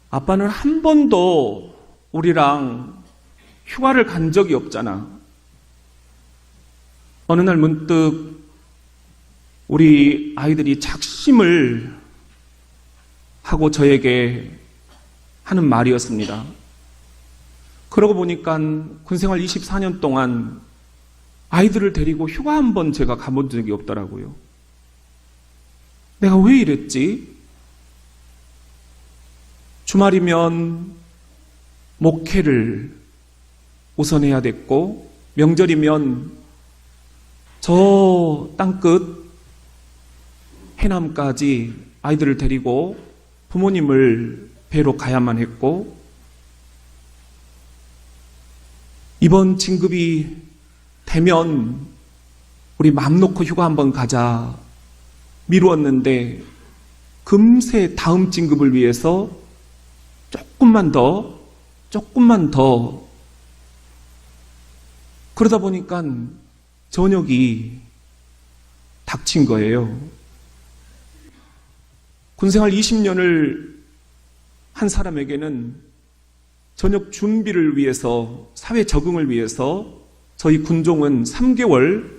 아빠는 한 번도 우리랑 휴가를 간 적이 없잖아. 어느 날 문득 우리 아이들이 작심을 하고 저에게 하는 말이었습니다. 그러고 보니까 군생활 24년 동안 아이들을 데리고 휴가 한 번 제가 가본 적이 없더라고요. 내가 왜 이랬지? 주말이면 목회를 우선해야 됐고, 명절이면 저 땅끝 해남까지 아이들을 데리고 부모님을 뵈러 가야만 했고, 이번 진급이 되면 우리 맘 놓고 휴가 한번 가자 미루었는데, 금세 다음 진급을 위해서 조금만 더 그러다 보니까 저녁이 닥친 거예요. 군생활 20년을 한 사람에게는 저녁 준비를 위해서, 사회 적응을 위해서 저희 군종은 3개월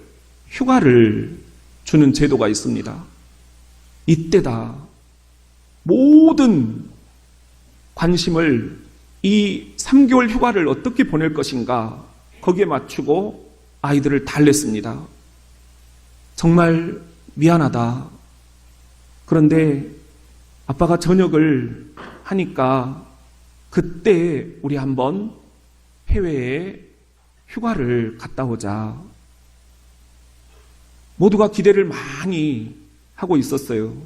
휴가를 주는 제도가 있습니다. 이때다 모든 관심을 이 3개월 휴가를 어떻게 보낼 것인가 거기에 맞추고 아이들을 달랬습니다. 정말 미안하다. 그런데 아빠가 저녁을 하니까 그때 우리 한번 해외에 휴가를 갔다 오자. 모두가 기대를 많이 하고 있었어요.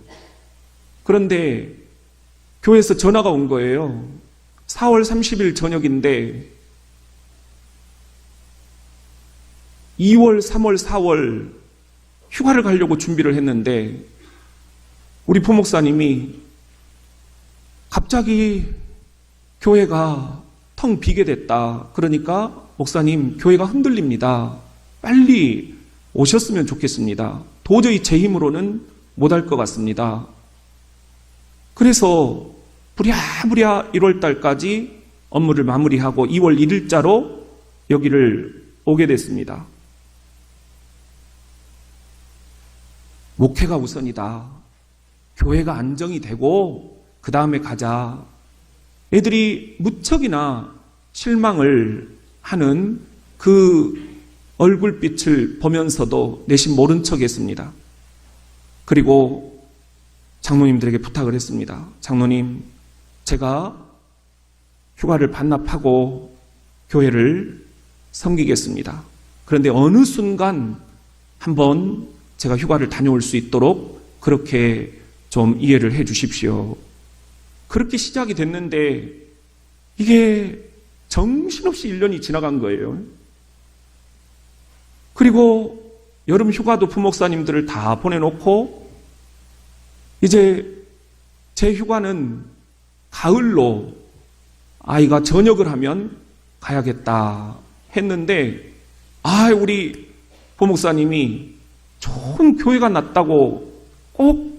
그런데 교회에서 전화가 온 거예요. 4월 30일 저녁인데 2월, 3월, 4월 휴가를 가려고 준비를 했는데 우리 부목사님이 갑자기 교회가 텅 비게 됐다. 그러니까 목사님, 교회가 흔들립니다. 빨리 오셨으면 좋겠습니다. 도저히 제 힘으로는 못할 것 같습니다. 그래서 부랴부랴 1월 달까지 업무를 마무리하고 2월 1일자로 여기를 오게 됐습니다. 목회가 우선이다. 교회가 안정이 되고 그 다음에 가자. 애들이 무척이나 실망을 하는 그 얼굴빛을 보면서도 내심 모른 척 했습니다. 그리고 장로님들에게 부탁을 했습니다. 장로님, 제가 휴가를 반납하고 교회를 섬기겠습니다. 그런데 어느 순간 한번 제가 휴가를 다녀올 수 있도록 그렇게 좀 이해를 해 주십시오. 그렇게 시작이 됐는데 이게 정신없이 1년이 지나간 거예요. 그리고 여름 휴가도 부목사님들을 다 보내놓고 이제 제 휴가는 가을로 아이가 전역을 하면 가야겠다 했는데 우리 부목사님이 좋은 교회가 났다고 꼭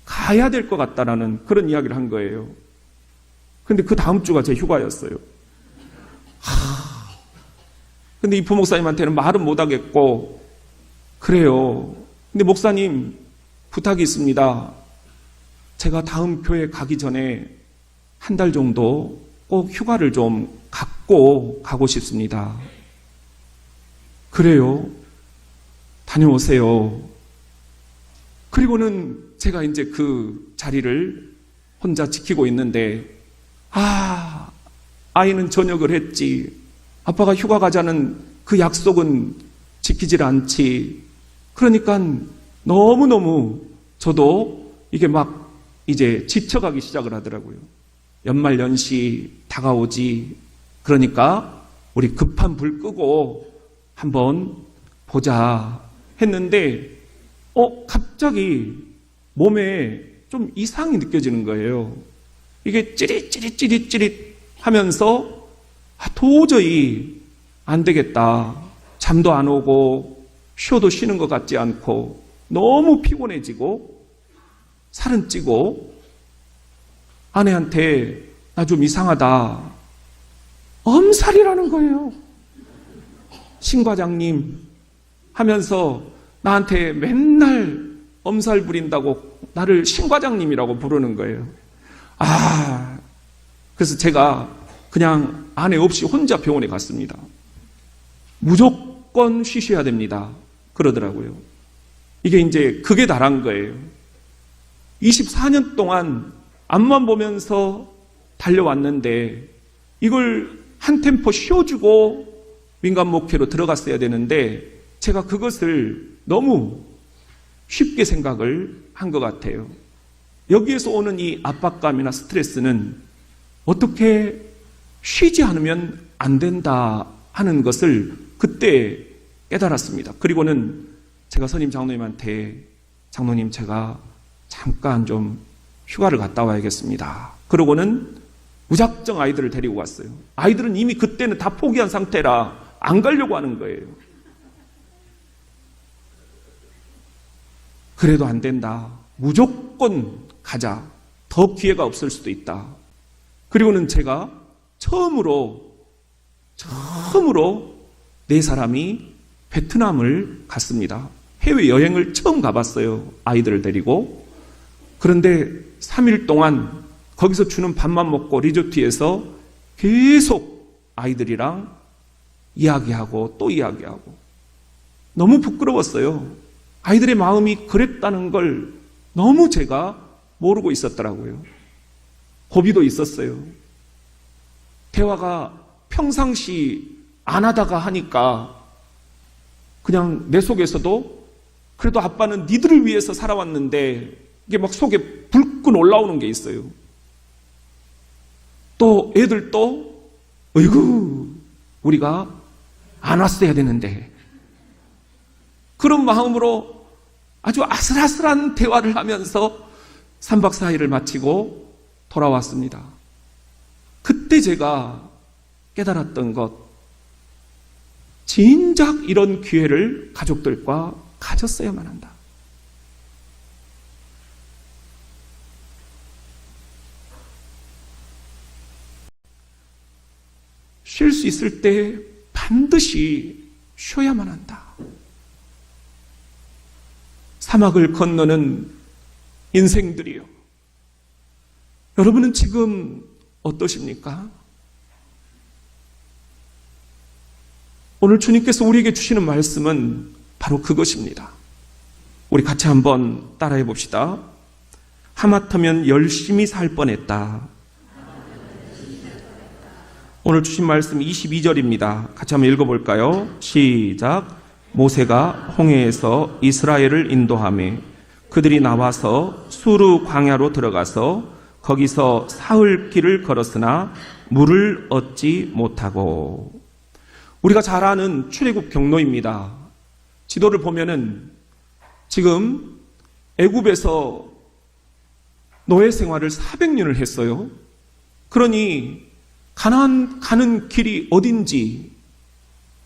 가야 될 것 같다라는 그런 이야기를 한 거예요. 근데 그 다음 주가 제 휴가였어요. 근데 이 부목사님한테는 말은 못하겠고, 그래요. 근데 목사님, 부탁이 있습니다. 제가 다음 교회 가기 전에 한 달 정도 꼭 휴가를 좀 갖고 가고 싶습니다. 그래요. 다녀오세요. 그리고는 제가 이제 그 자리를 혼자 지키고 있는데, 아이는 전역을 했지. 아빠가 휴가 가자는 그 약속은 지키질 않지. 그러니까 너무너무 저도 이게 막 이제 지쳐가기 시작을 하더라고요. 연말연시 다가오지. 그러니까 우리 급한 불 끄고 한번 보자 했는데 갑자기 몸에 좀 이상이 느껴지는 거예요. 이게 찌릿찌릿 하면서 도저히 안 되겠다. 잠도 안 오고 쉬어도 쉬는 것 같지 않고 너무 피곤해지고 살은 찌고 아내한테 나 좀 이상하다. 엄살이라는 거예요. 신 과장님 하면서 나한테 맨날 엄살 부린다고 나를 신 과장님이라고 부르는 거예요. 그래서 제가 그냥 아내 없이 혼자 병원에 갔습니다. 무조건 쉬셔야 됩니다. 그러더라고요. 이게 이제 극에 달한 거예요. 24년 동안 앞만 보면서 달려왔는데 이걸 한 템포 쉬어주고 민간 목회로 들어갔어야 되는데 제가 그것을 너무 쉽게 생각을 한 것 같아요. 여기에서 오는 이 압박감이나 스트레스는 어떻게 쉬지 않으면 안 된다 하는 것을 그때 깨달았습니다. 그리고는 제가 선임 장로님한테 장로님 제가 잠깐 좀 휴가를 갔다 와야겠습니다. 그러고는 무작정 아이들을 데리고 갔어요. 아이들은 이미 그때는 다 포기한 상태라 안 가려고 하는 거예요. 그래도 안 된다. 무조건 가자. 더 기회가 없을 수도 있다. 그리고는 제가 처음으로 네 사람이 베트남을 갔습니다. 해외여행을 처음 가봤어요. 아이들을 데리고. 그런데 3일 동안 거기서 주는 밥만 먹고 리조트에서 계속 아이들이랑 이야기하고 또 이야기하고 너무 부끄러웠어요. 아이들의 마음이 그랬다는 걸 너무 제가 모르고 있었더라고요. 고비도 있었어요. 대화가 평상시 안 하다가 하니까 그냥 내 속에서도 그래도 아빠는 니들을 위해서 살아왔는데 이게 막 속에 불끈 올라오는 게 있어요. 또 애들도 어이구 우리가 안 왔어야 되는데 그런 마음으로 아주 아슬아슬한 대화를 하면서 3박 4일을 마치고 돌아왔습니다. 그때 제가 깨달았던 것, 진작 이런 기회를 가족들과 가졌어야만 한다. 쉴 수 있을 때 반드시 쉬어야만 한다. 사막을 건너는 인생들이요. 여러분은 지금 어떠십니까? 오늘 주님께서 우리에게 주시는 말씀은 바로 그것입니다. 우리 같이 한번 따라해 봅시다. 하마터면 열심히 살 뻔했다. 오늘 주신 말씀 22절입니다. 같이 한번 읽어볼까요? 시작. 모세가 홍해에서 이스라엘을 인도하매 그들이 나와서 수르 광야로 들어가서 거기서 사흘 길을 걸었으나 물을 얻지 못하고. 우리가 잘 아는 출애굽 경로입니다. 지도를 보면은 지금 애굽에서 노예 생활을 400년을 했어요. 그러니 가나안 가는 길이 어딘지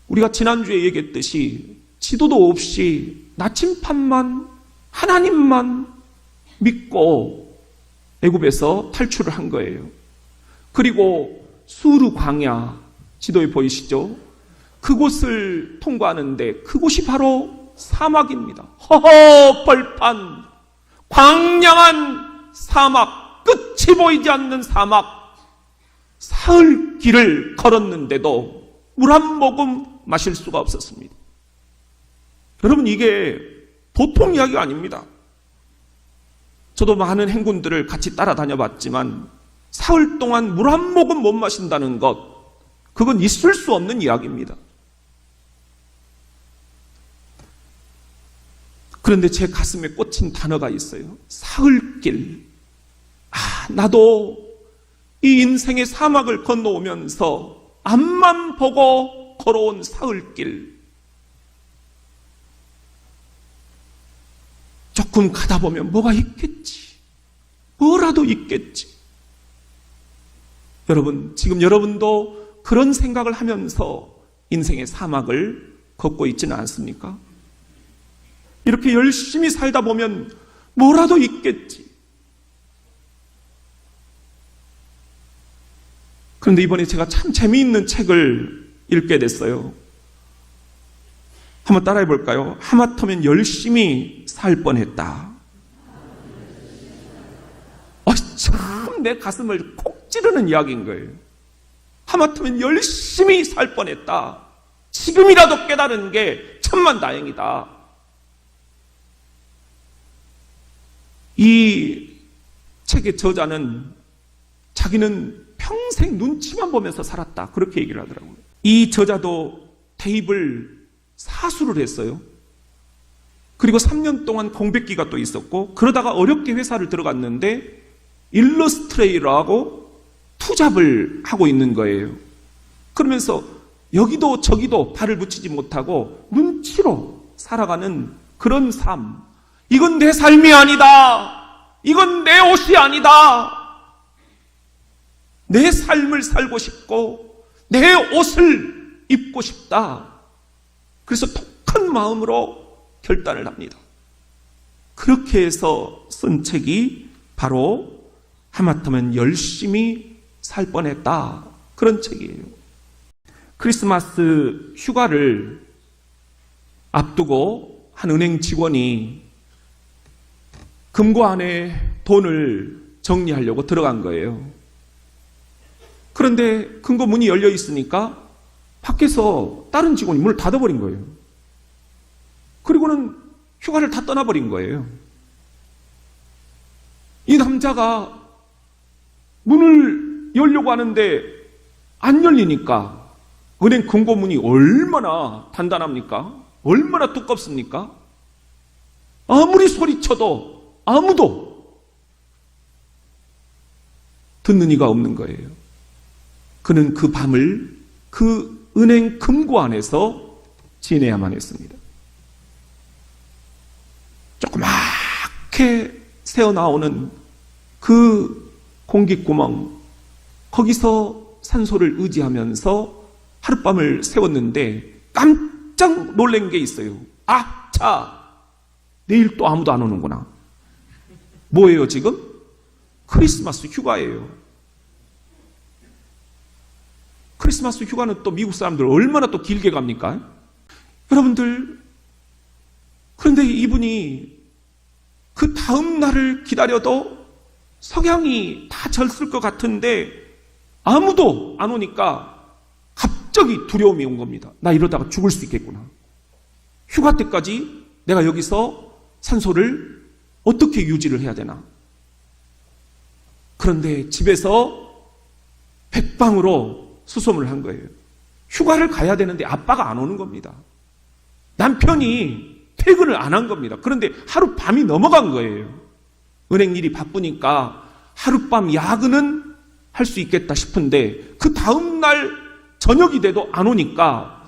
우리가 지난주에 얘기했듯이 지도도 없이 나침판만 하나님만 믿고 애굽에서 탈출을 한 거예요. 그리고 수르 광야 지도에 보이시죠? 그곳을 통과하는데 그곳이 바로 사막입니다. 허허벌판 광량한 사막, 끝이 보이지 않는 사막. 사흘 길을 걸었는데도 물 한 모금 마실 수가 없었습니다. 여러분, 이게 보통 이야기가 아닙니다. 저도 많은 행군들을 같이 따라다녀 봤지만 사흘 동안 물 한 모금 못 마신다는 것, 그건 있을 수 없는 이야기입니다. 그런데 제 가슴에 꽂힌 단어가 있어요. 사흘길. 나도 이 인생의 사막을 건너오면서 앞만 보고 걸어온 사흘길. 조금 가다 보면 뭐가 있겠지. 뭐라도 있겠지. 여러분, 지금 여러분도 그런 생각을 하면서 인생의 사막을 걷고 있지는 않습니까? 이렇게 열심히 살다 보면 뭐라도 있겠지. 그런데 이번에 제가 참 재미있는 책을 읽게 됐어요. 한번 따라해 볼까요? 하마터면 열심히 살 뻔했다. 참 내 가슴을 콕 찌르는 이야기인 거예요. 하마터면 열심히 살 뻔했다. 지금이라도 깨달은 게 천만다행이다. 이 책의 저자는 자기는 평생 눈치만 보면서 살았다, 그렇게 얘기를 하더라고요. 이 저자도 대입을 사수를 했어요. 그리고 3년 동안 공백기가 또 있었고, 그러다가 어렵게 회사를 들어갔는데 일러스트레이터하고 투잡을 하고 있는 거예요. 그러면서 여기도 저기도 발을 붙이지 못하고 눈치로 살아가는 그런 삶. 이건 내 삶이 아니다. 이건 내 옷이 아니다. 내 삶을 살고 싶고 내 옷을 입고 싶다. 그래서 독한 마음으로 결단을 합니다. 그렇게 해서 쓴 책이 바로 하마터면 열심히 살 뻔했다, 그런 책이에요. 크리스마스 휴가를 앞두고 한 은행 직원이 금고 안에 돈을 정리하려고 들어간 거예요. 그런데 금고 문이 열려 있으니까 밖에서 다른 직원이 문을 닫아버린 거예요. 그리고는 휴가를 다 떠나버린 거예요. 이 남자가 문을 열려고 하는데 안 열리니까, 은행 금고문이 얼마나 단단합니까? 얼마나 두껍습니까? 아무리 소리쳐도 아무도 듣는 이가 없는 거예요. 그는 그 밤을 그 은행 금고 안에서 지내야만 했습니다. 조그맣게 새어나오는 그 공기구멍, 거기서 산소를 의지하면서 하룻밤을 세웠는데 깜짝 놀란 게 있어요. 아, 자, 내일 또 아무도 안 오는구나. 뭐예요 지금? 크리스마스 휴가예요. 크리스마스 휴가는 또 미국 사람들 얼마나 또 길게 갑니까? 여러분들, 그런데 이분이 그 다음 날을 기다려도 석양이 다 졌을 것 같은데 아무도 안 오니까 갑자기 두려움이 온 겁니다. 나 이러다가 죽을 수 있겠구나. 휴가 때까지 내가 여기서 산소를 어떻게 유지를 해야 되나. 그런데 집에서 백방으로 수소문을 한 거예요. 휴가를 가야 되는데 아빠가 안 오는 겁니다. 남편이 퇴근을 안 한 겁니다. 그런데 하룻밤이 넘어간 거예요. 은행 일이 바쁘니까 하룻밤 야근은 할 수 있겠다 싶은데 그 다음날 저녁이 돼도 안 오니까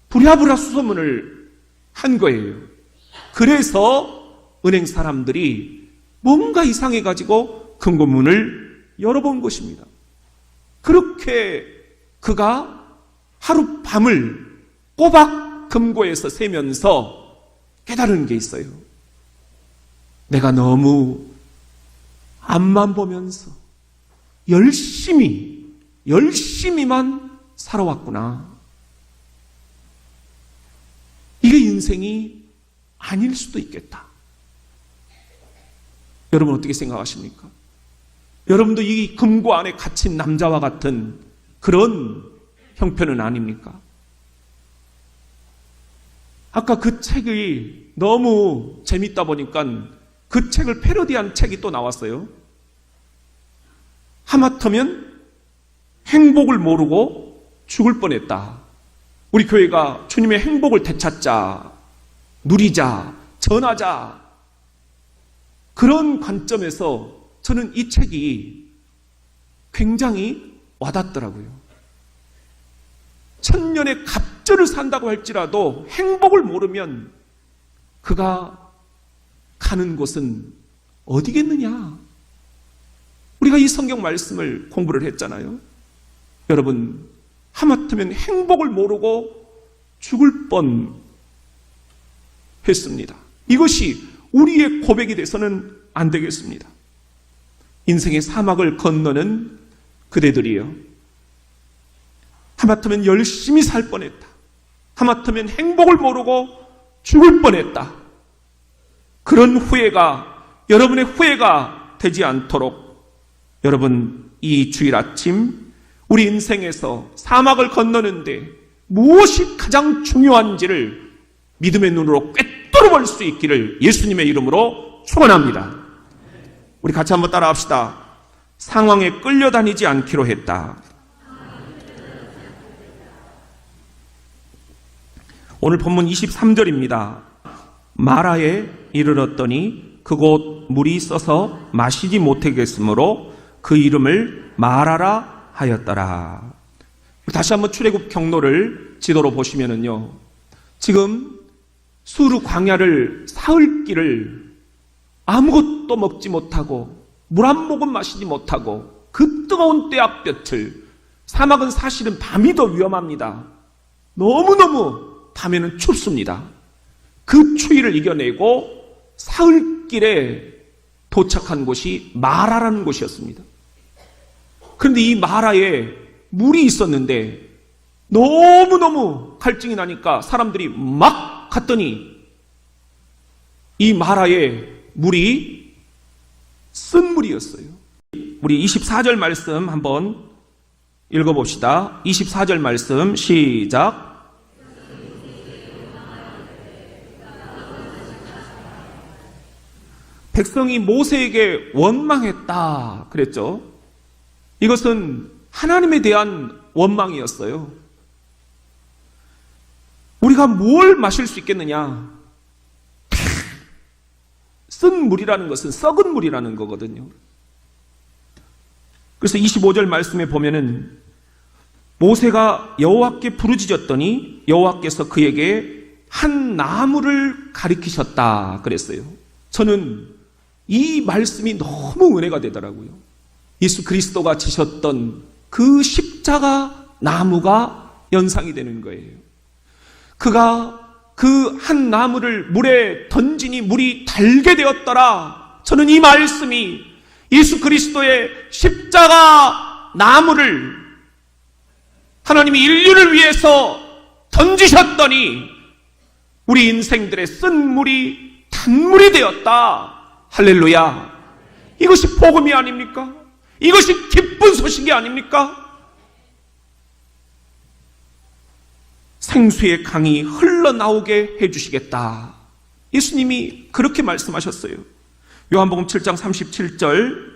부랴부랴 수소문을 한 거예요. 그래서 은행 사람들이 뭔가 이상해가지고 금고문을 열어본 것입니다. 그렇게 그가 하룻밤을 꼬박 금고에서 새면서 깨달은 게 있어요. 내가 너무 앞만 보면서 열심히만 살아왔구나. 이게 인생이 아닐 수도 있겠다. 여러분 어떻게 생각하십니까? 여러분도 이 금고 안에 갇힌 남자와 같은 그런 형편은 아닙니까? 아까 그 책이 너무 재밌다 보니까 그 책을 패러디한 책이 또 나왔어요. 하마터면 행복을 모르고 죽을 뻔했다. 우리 교회가 주님의 행복을 되찾자, 누리자, 전하자, 그런 관점에서 저는 이 책이 굉장히 와닿더라고요. 천년의 갑절을 산다고 할지라도 행복을 모르면 그가 가는 곳은 어디겠느냐. 우리가 이 성경 말씀을 공부를 했잖아요. 여러분, 하마터면 행복을 모르고 죽을 뻔 했습니다. 이것이 우리의 고백이 돼서는 안 되겠습니다. 인생의 사막을 건너는 그대들이요, 하마터면 열심히 살 뻔했다. 하마터면 행복을 모르고 죽을 뻔했다. 그런 후회가 여러분의 후회가 되지 않도록 여러분 이 주일 아침 우리 인생에서 사막을 건너는데 무엇이 가장 중요한지를 믿음의 눈으로 꿰뚫어 볼 수 있기를 예수님의 이름으로 축원합니다. 우리 같이 한번 따라합시다. 상황에 끌려다니지 않기로 했다. 오늘 본문 23절입니다. 마라에 이르렀더니 그곳 물이 써서 마시지 못하겠으므로 그 이름을 마라라 하였더라. 다시 한번 출애굽 경로를 지도로 보시면은요, 지금 수르 광야를 사흘 길을 아무것도 먹지 못하고 물 한 모금 마시지 못하고 그 뜨거운 떼약볕을, 사막은 사실은 밤이 더 위험합니다. 너무너무 밤에는 춥습니다. 그 추위를 이겨내고 사흘 길에 도착한 곳이 마라라는 곳이었습니다. 그런데 이 마라에 물이 있었는데 너무너무 갈증이 나니까 사람들이 막 갔더니 이 마라에 물이 쓴 물이었어요. 우리 24절 말씀 한번 읽어봅시다. 24절 말씀 시작. 백성이 모세에게 원망했다 그랬죠. 이것은 하나님에 대한 원망이었어요. 우리가 뭘 마실 수 있겠느냐? 쓴 물이라는 것은 썩은 물이라는 거거든요. 그래서 25절 말씀에 보면은 모세가 여호와께 부르짖었더니 여호와께서 그에게 한 나무를 가리키셨다 그랬어요. 저는 이 말씀이 너무 은혜가 되더라고요. 예수 그리스도가 지셨던 그 십자가 나무가 연상이 되는 거예요. 그가 그 한 나무를 물에 던지니 물이 달게 되었더라. 저는 이 말씀이 예수 그리스도의 십자가 나무를 하나님이 인류를 위해서 던지셨더니 우리 인생들의 쓴 물이 단물이 되었다. 할렐루야. 이것이 복음이 아닙니까? 이것이 기쁜 소식이 아닙니까? 생수의 강이 흘러나오게 해주시겠다. 예수님이 그렇게 말씀하셨어요. 요한복음 7장 37절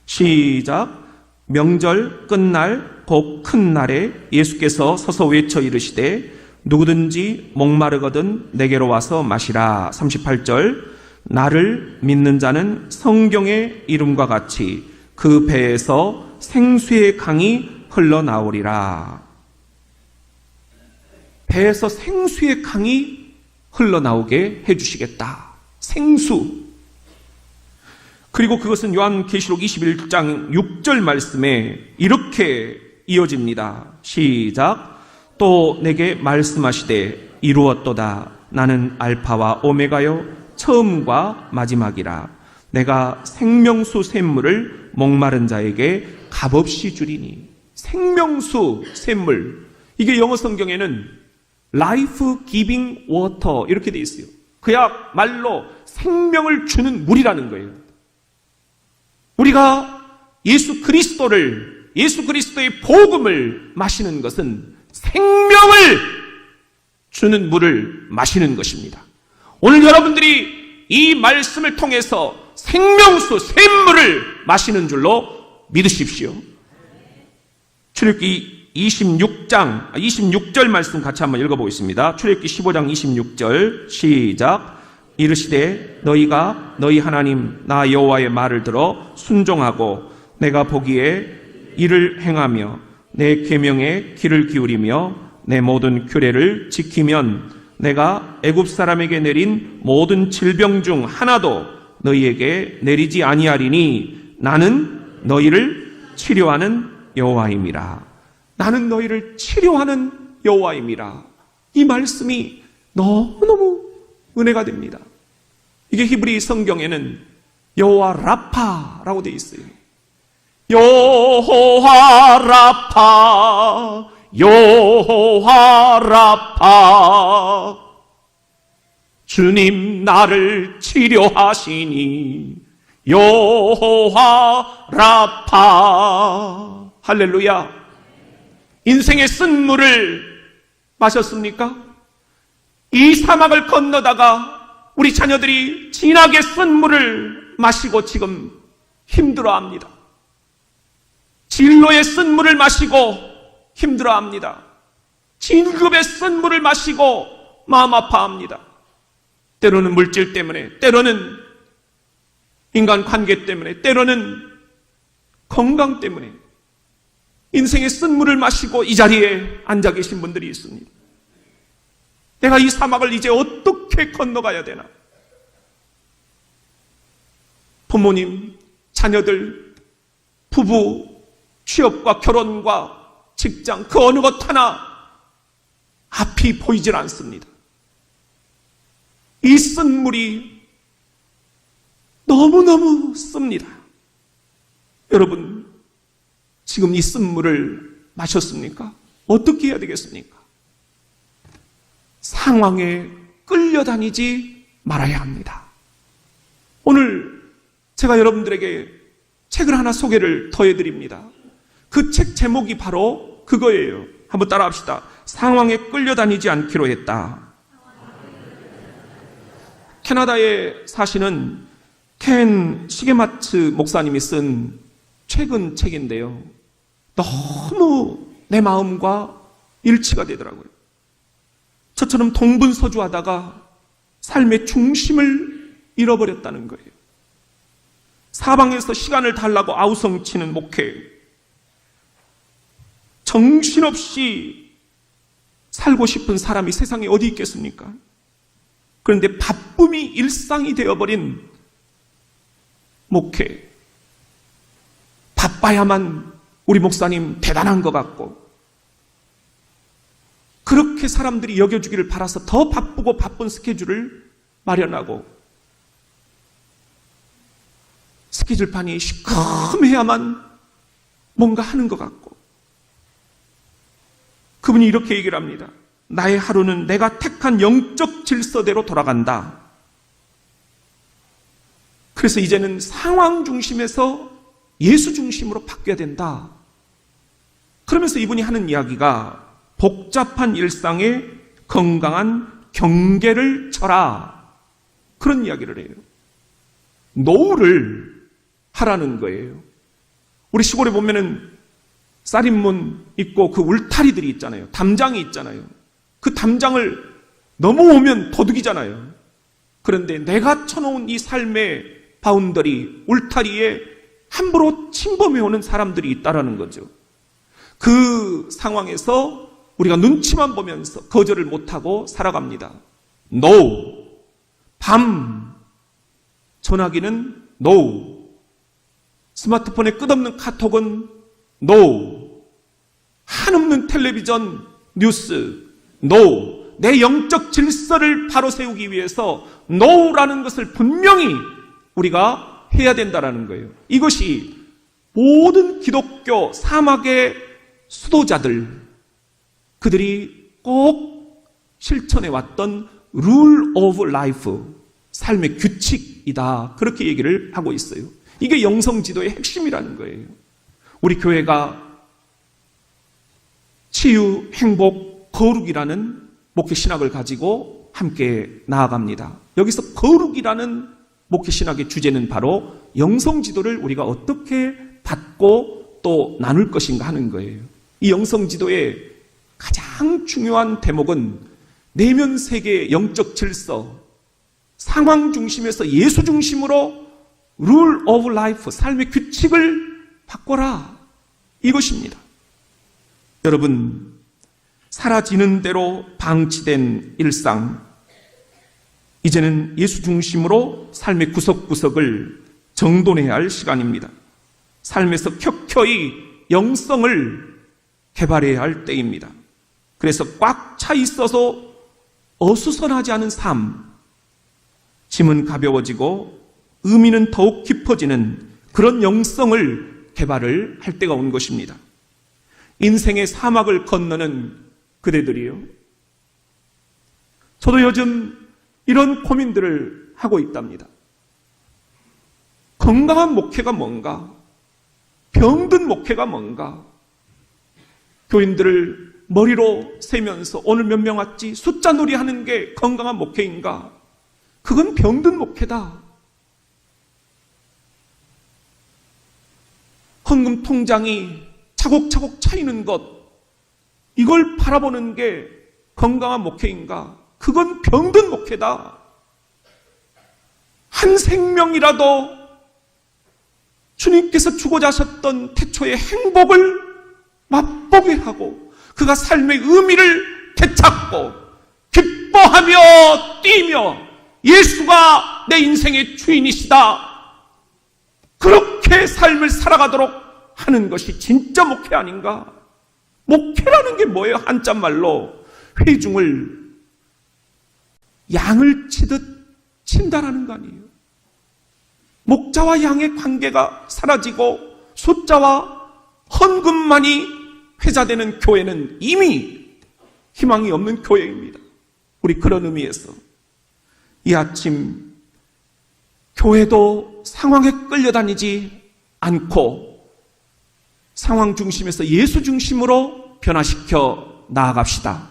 시작. 명절 끝날 곧 큰 날에 예수께서 서서 외쳐 이르시되 누구든지 목마르거든 내게로 와서 마시라. 38절 나를 믿는 자는 성경의 이름과 같이 그 배에서 생수의 강이 흘러나오리라. 배에서 생수의 강이 흘러나오게 해주시겠다. 생수. 그리고 그것은 요한계시록 21장 6절 말씀에 이렇게 이어집니다. 시작. 또 내게 말씀하시되 이루었도다. 나는 알파와 오메가요 처음과 마지막이라. 내가 생명수 샘물을 목마른 자에게 값없이 주리니. 생명수 샘물. 이게 영어 성경에는 Life Giving Water 이렇게 돼 있어요. 그야말로 생명을 주는 물이라는 거예요. 우리가 예수 그리스도의 복음을 마시는 것은 생명을 주는 물을 마시는 것입니다. 오늘 여러분들이 이 말씀을 통해서 생명수 샘물을 마시는 줄로 믿으십시오. 출애굽기 26절 말씀 같이 한번 읽어보겠습니다. 출애굽기 15장 26절 시작. 이르시되 너희가 너희 하나님 나 여호와의 말을 들어 순종하고 내가 보기에 이를 행하며 내 계명에 귀를 기울이며 내 모든 규례를 지키면 내가 애굽 사람에게 내린 모든 질병 중 하나도 너희에게 내리지 아니하리니 나는 너희를 치료하는 여호와임이라. 나는 너희를 치료하는 여호와임이라. 이 말씀이 너무너무 은혜가 됩니다. 이게 히브리 성경에는 여호와 라파라고 되어 있어요. 여호와 라파 여호와 라파, 주님 나를 치료하시니 여호와 라파. 할렐루야. 인생의 쓴 물을 마셨습니까? 이 사막을 건너다가 우리 자녀들이 진하게 쓴 물을 마시고 지금 힘들어합니다. 진로의 쓴 물을 마시고 힘들어합니다. 진급의 쓴 물을 마시고 마음 아파합니다. 때로는 물질 때문에, 때로는 인간 관계 때문에, 때로는 건강 때문에 인생의 쓴 물을 마시고 이 자리에 앉아 계신 분들이 있습니다. 내가 이 사막을 이제 어떻게 건너가야 되나? 부모님, 자녀들, 부부, 취업과 결혼과 직장, 그 어느 것 하나 앞이 보이질 않습니다. 이 쓴 물이 너무너무 씁니다. 여러분, 지금 이 쓴 물을 마셨습니까? 어떻게 해야 되겠습니까? 상황에 끌려다니지 말아야 합니다. 오늘 제가 여러분들에게 책을 하나 소개를 더해드립니다. 그 책 제목이 바로 그거예요. 한번 따라합시다. 상황에 끌려다니지 않기로 했다. 캐나다에 사시는 켄 시게마츠 목사님이 쓴 최근 책인데요. 너무 내 마음과 일치가 되더라고요. 저처럼 동분서주하다가 삶의 중심을 잃어버렸다는 거예요. 사방에서 시간을 달라고 아우성치는 목회, 정신없이 살고 싶은 사람이 세상에 어디 있겠습니까? 그런데 바쁨이 일상이 되어버린 목회, 바빠야만 우리 목사님 대단한 것 같고, 그렇게 사람들이 여겨주기를 바라서 더 바쁘고 바쁜 스케줄을 마련하고, 스케줄판이 시커매야만 뭔가 하는 것 같고, 그분이 이렇게 얘기를 합니다. 나의 하루는 내가 택한 영적 질서대로 돌아간다. 그래서 이제는 상황 중심에서 예수 중심으로 바뀌어야 된다. 그러면서 이분이 하는 이야기가 복잡한 일상에 건강한 경계를 쳐라. 그런 이야기를 해요. 노후를 하라는 거예요. 우리 시골에 보면은 쌀인문 있고 그 울타리들이 있잖아요. 담장이 있잖아요. 그 담장을 넘어오면 도둑이잖아요. 그런데 내가 쳐놓은 이 삶의 바운더리, 울타리에 함부로 침범해오는 사람들이 있다라는 거죠. 그 상황에서 우리가 눈치만 보면서 거절을 못하고 살아갑니다. No. 밤 전화기는 No. 스마트폰에 끝없는 카톡은 No. 한없는 텔레비전 뉴스 No. 내 영적 질서를 바로 세우기 위해서 No라는 것을 분명히 우리가 해야 된다라는 거예요. 이것이 모든 기독교 사막의 수도자들, 그들이 꼭 실천해 왔던 rule of life, 삶의 규칙이다. 그렇게 얘기를 하고 있어요. 이게 영성지도의 핵심이라는 거예요. 우리 교회가 치유, 행복, 거룩이라는 목회 신학을 가지고 함께 나아갑니다. 여기서 거룩이라는 목회 신학의 주제는 바로 영성지도를 우리가 어떻게 받고 또 나눌 것인가 하는 거예요. 이 영성지도의 가장 중요한 대목은 내면 세계의 영적 질서, 상황 중심에서 예수 중심으로 rule of life, 삶의 규칙을 바꿔라. 이것입니다. 여러분, 사라지는 대로 방치된 일상, 이제는 예수 중심으로 삶의 구석구석을 정돈해야 할 시간입니다. 삶에서 켜켜이 영성을 개발해야 할 때입니다. 그래서 꽉 차 있어서 어수선하지 않은 삶, 짐은 가벼워지고 의미는 더욱 깊어지는 그런 영성을 개발을 할 때가 온 것입니다. 인생의 사막을 건너는 그대들이요. 저도 요즘 이런 고민들을 하고 있답니다. 건강한 목회가 뭔가? 병든 목회가 뭔가? 교인들을 머리로 세면서 오늘 몇 명 왔지? 숫자 놀이 하는 게 건강한 목회인가? 그건 병든 목회다. 헌금 통장이 차곡차곡 차이는 것, 이걸 바라보는 게 건강한 목회인가? 그건 병든 목회다. 한 생명이라도 주님께서 주고자 하셨던 태초의 행복을 맛보게 하고 그가 삶의 의미를 되찾고 기뻐하며 뛰며 예수가 내 인생의 주인이시다. 그렇게 삶을 살아가도록 하는 것이 진짜 목회 아닌가? 목회라는 게 뭐예요? 한자말로 회중을 양을 치듯 친다라는 거 아니에요. 목자와 양의 관계가 사라지고 숫자와 헌금만이 회자되는 교회는 이미 희망이 없는 교회입니다. 우리 그런 의미에서 이 아침 교회도 상황에 끌려다니지 않고 상황 중심에서 예수 중심으로 변화시켜 나아갑시다.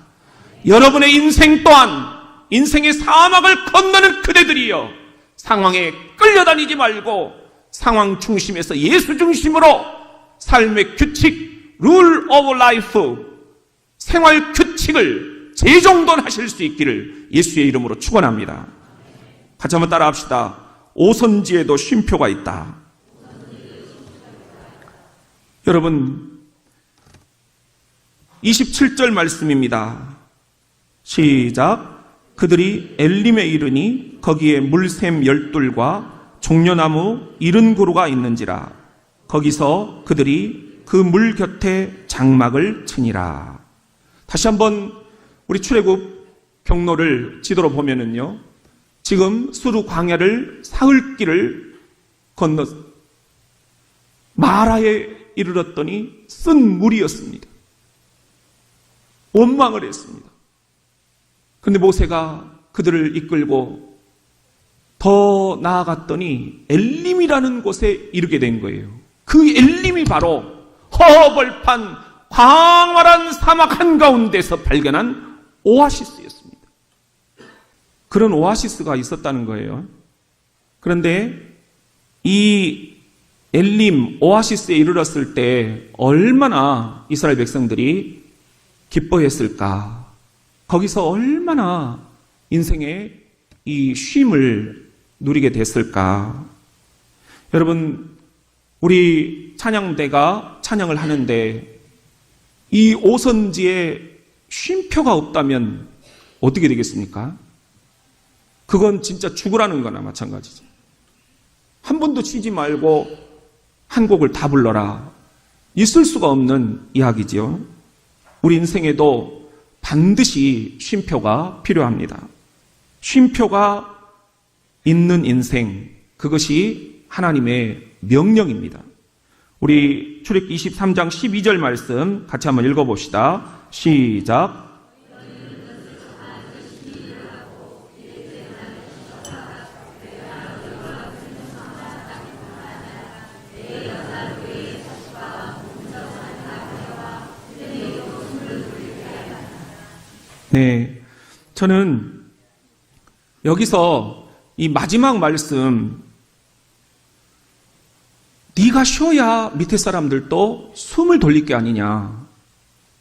여러분의 인생 또한 인생의 사막을 건너는 그대들이여, 상황에 끌려다니지 말고 상황 중심에서 예수 중심으로 삶의 규칙, 룰 오브 라이프, 생활 규칙을 재정돈하실 수 있기를 예수의 이름으로 축원합니다. 같이 한번 따라합시다. 오선지에도 쉼표가 있다. 여러분, 27절 말씀입니다. 시작. 그들이 엘림에 이르니 거기에 물샘 12과 종려나무 70그루가 있는지라. 거기서 그들이 그 물 곁에 장막을 치니라. 다시 한번 우리 출애굽 경로를 지도로 보면은요, 지금 수르 광야를 사흘길을 건너 마라에 이르렀더니 쓴 물이었습니다. 원망을 했습니다. 그런데 모세가 그들을 이끌고 더 나아갔더니 엘림이라는 곳에 이르게 된 거예요. 그 엘림이 바로 허벌판 광활한 사막 한가운데서 발견한 오아시스였습니다. 그런 오아시스가 있었다는 거예요. 그런데 이 엘림 오아시스에 이르렀을 때 얼마나 이스라엘 백성들이 기뻐했을까? 거기서 얼마나 인생의 이 쉼을 누리게 됐을까? 여러분, 우리 찬양대가 찬양을 하는데 이 오선지에 쉼표가 없다면 어떻게 되겠습니까? 그건 진짜 죽으라는 거나 마찬가지죠. 한 번도 쉬지 말고 한 곡을 다 불러라. 있을 수가 없는 이야기지요. 우리 인생에도 반드시 쉼표가 필요합니다. 쉼표가 있는 인생, 그것이 하나님의 명령입니다. 우리 출애굽기 23장 12절 말씀 같이 한번 읽어봅시다. 시작. 네, 저는 여기서 이 마지막 말씀, 네가 쉬어야 밑에 사람들도 숨을 돌릴 게 아니냐,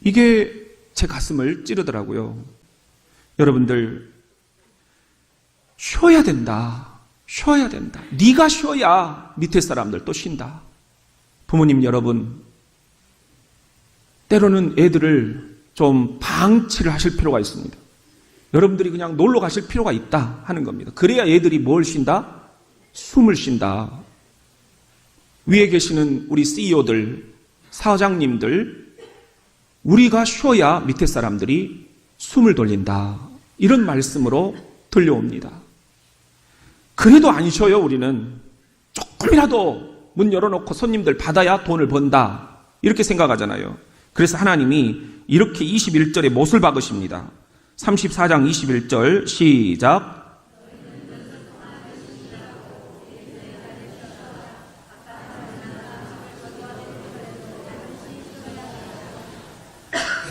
이게 제 가슴을 찌르더라고요. 여러분들, 쉬어야 된다. 쉬어야 된다. 네가 쉬어야 밑에 사람들도 쉰다. 부모님 여러분, 때로는 애들을 좀 방치를 하실 필요가 있습니다. 여러분들이 그냥 놀러 가실 필요가 있다 하는 겁니다. 그래야 애들이 뭘 쉰다? 숨을 쉰다. 위에 계시는 우리 CEO들, 사장님들, 우리가 쉬어야 밑에 사람들이 숨을 돌린다. 이런 말씀으로 들려옵니다. 그래도 안 쉬어요, 우리는. 조금이라도 문 열어놓고 손님들 받아야 돈을 번다. 이렇게 생각하잖아요. 그래서 하나님이 이렇게 21절에 못을 박으십니다. 34장 21절 시작.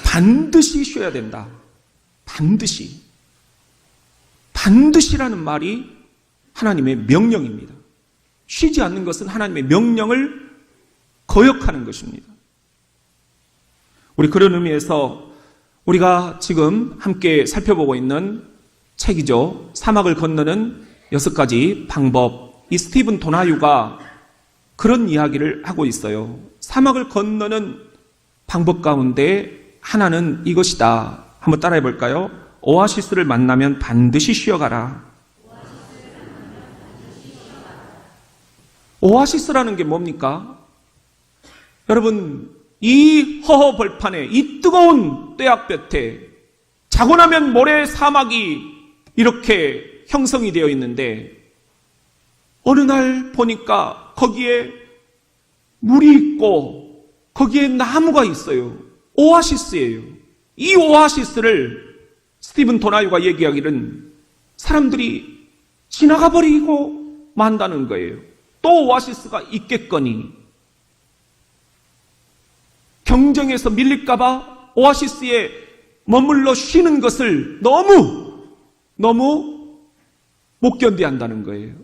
반드시 쉬어야 된다. 반드시. 반드시라는 말이 하나님의 명령입니다. 쉬지 않는 것은 하나님의 명령을 거역하는 것입니다. 우리 그런 의미에서 우리가 지금 함께 살펴보고 있는 책이죠. 사막을 건너는 6가지 방법. 이 스티븐 도나유가 그런 이야기를 하고 있어요. 사막을 건너는 방법 가운데 하나는 이것이다. 한번 따라해 볼까요? 오아시스를 만나면 반드시 쉬어가라. 오아시스라는 게 뭡니까? 여러분, 이 허허벌판에, 이 뜨거운 떼약볕에 자고 나면 모래 사막이 이렇게 형성이 되어 있는데 어느 날 보니까 거기에 물이 있고 거기에 나무가 있어요. 오아시스예요. 이 오아시스를 스티븐 도나유가 얘기하기는 사람들이 지나가 버리고 만다는 거예요. 또 오아시스가 있겠거니 경쟁에서 밀릴까봐 오아시스에 머물러 쉬는 것을 너무 못 견뎌야 한다는 거예요.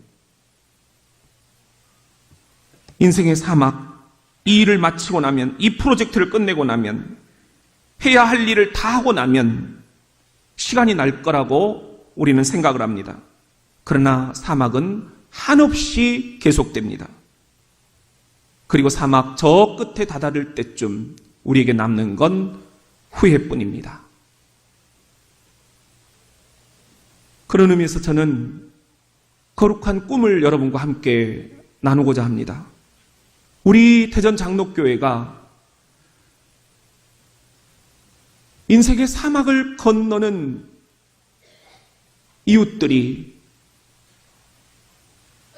인생의 사막, 이 일을 마치고 나면, 이 프로젝트를 끝내고 나면, 해야 할 일을 다 하고 나면 시간이 날 거라고 우리는 생각을 합니다. 그러나 사막은 한없이 계속됩니다. 그리고 사막 저 끝에 다다를 때쯤 우리에게 남는 건 후회뿐입니다. 그런 의미에서 저는 거룩한 꿈을 여러분과 함께 나누고자 합니다. 우리 대전 장로교회가 인생의 사막을 건너는 이웃들이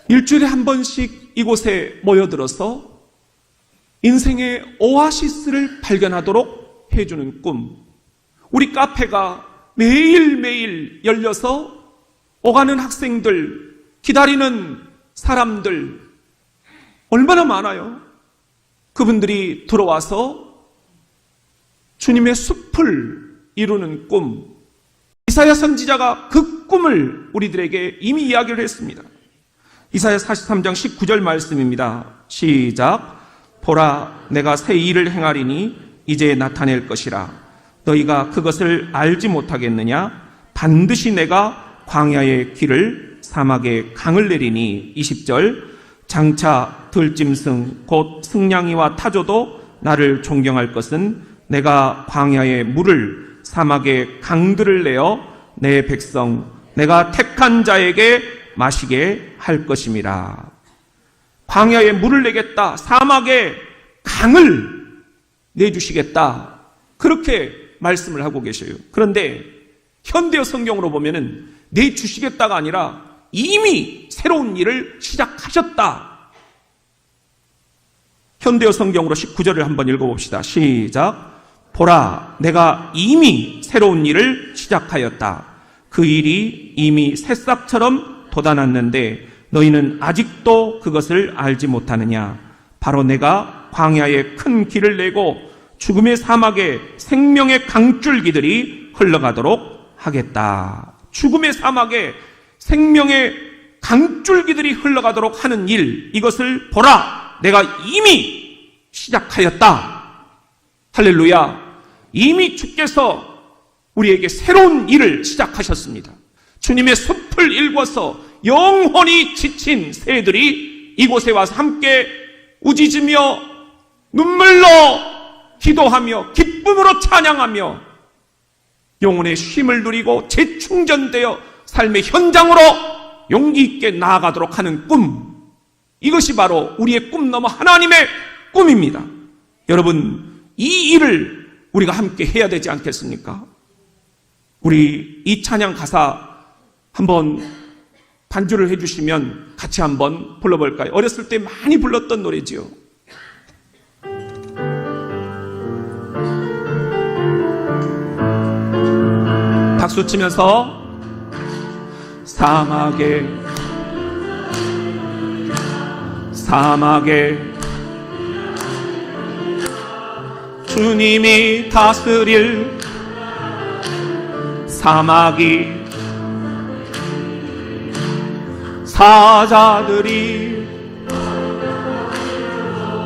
일주일에 한 번씩 이곳에 모여들어서 인생의 오아시스를 발견하도록 해주는 꿈. 우리 카페가 매일매일 열려서 오가는 학생들, 기다리는 사람들 얼마나 많아요. 그분들이 들어와서 주님의 숲을 이루는 꿈. 이사야 선지자가 그 꿈을 우리들에게 이미 이야기를 했습니다. 이사야 43장 19절 말씀입니다. 시작. 보라, 내가 새 일을 행하리니 이제 나타낼 것이라. 너희가 그것을 알지 못하겠느냐? 반드시 내가 광야의 길을 사막에 강을 내리니. 20절. 장차 들짐승 곧 승냥이와 타조도 나를 존경할 것은 내가 광야의 물을 사막의 강들을 내어 내 백성 내가 택한 자에게 마시게 할 것임이라. 광야에 물을 내겠다. 사막에 강을 내주시겠다. 그렇게 말씀을 하고 계셔요. 그런데 현대어 성경으로 보면은 내주시겠다가 아니라 이미 새로운 일을 시작하셨다. 현대어 성경으로 19절을 한번 읽어봅시다. 시작. 보라, 내가 이미 새로운 일을 시작하였다. 그 일이 이미 새싹처럼 돋아났는데 너희는 아직도 그것을 알지 못하느냐? 바로 내가 광야에 큰 길을 내고 죽음의 사막에 생명의 강줄기들이 흘러가도록 하겠다. 죽음의 사막에 생명의 강줄기들이 흘러가도록 하는 일, 이것을 보라, 내가 이미 시작하였다. 할렐루야. 이미 주께서 우리에게 새로운 일을 시작하셨습니다. 주님의 숲을 일궈서 영원히 지친 새들이 이곳에 와서 함께 우짖으며 눈물로 기도하며 기쁨으로 찬양하며 영혼의 쉼을 누리고 재충전되어 삶의 현장으로 용기 있게 나아가도록 하는 꿈. 이것이 바로 우리의 꿈 넘어 하나님의 꿈입니다. 여러분, 이 일을 우리가 함께 해야 되지 않겠습니까? 우리 이 찬양 가사 한번 반주를 해주시면 같이 한번 불러볼까요? 어렸을 때 많이 불렀던 노래지요. 박수 치면서 사막에 주님이 다스릴 사막이 사자들이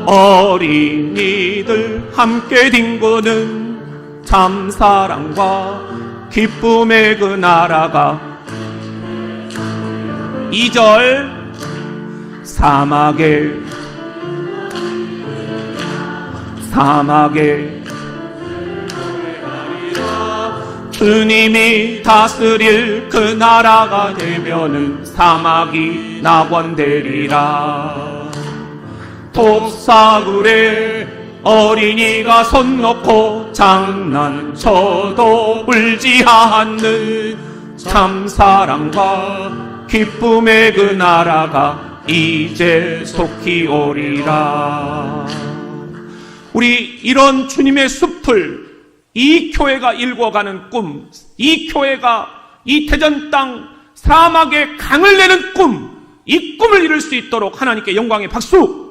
어린이들 함께 뒹구는 참사랑과 기쁨의 그 나라가 2절 사막에 주님이 다스릴 그 나라가 되면은 사막이 낙원되리라. 독사굴에 어린이가 손 놓고 장난쳐도 울지 않는 참사랑과 기쁨의 그 나라가 이제 속히 오리라. 우리 이런 주님의 숲을 이 교회가 일궈가는 꿈, 이 교회가 이 태전 땅 사막에 강을 내는 꿈, 이 꿈을 이룰 수 있도록 하나님께 영광의 박수